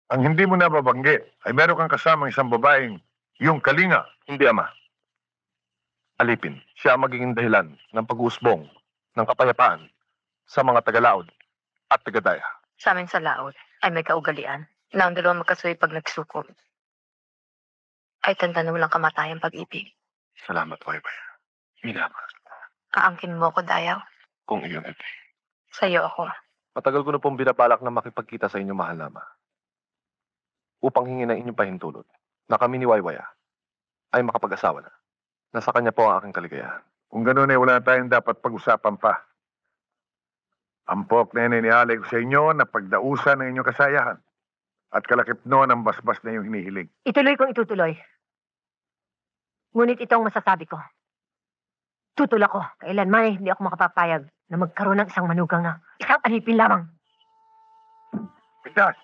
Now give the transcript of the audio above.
Ang hindi mo nababanggit ay meron kang kasamang isang babaeng yung Kalinga. Hindi, Ama. Alipin, siya ang magiging dahilan ng pag-uusbong ng kapayapaan sa mga taga-Laod at taga-Daya. Sa amin sa Laod ay may kaugalian na ang dalawang magkasuy pag nagsuko ay tanda na walang kamatayang pag-ibig. Salamat, Wayway. Mina, Aangkin mo ako, Dayaw. kung iyon hindi. Sa'yo ako. Matagal ko na pong binabalak na makipagkita sa inyo, mahal na Ama, upang hingin ang inyong pahintulot na kami ni Waywaya ay makapag-asawa na. Nasa kanya po ang aking kaligayahan. Kung gano'n ay wala tayong dapat pag-usapan pa. Ampok na inihalay ko sa inyo na pagdausan ng inyong kasayahan at kalakip noon ang basbas na yung hinihiling. Ituloy kong itutuloy. Ngunit itong masasabi ko. Tutol ako. Kailanman ay hindi ako makapapayag na magkaroon ng isang manugang na isang alipin lamang. Pitas!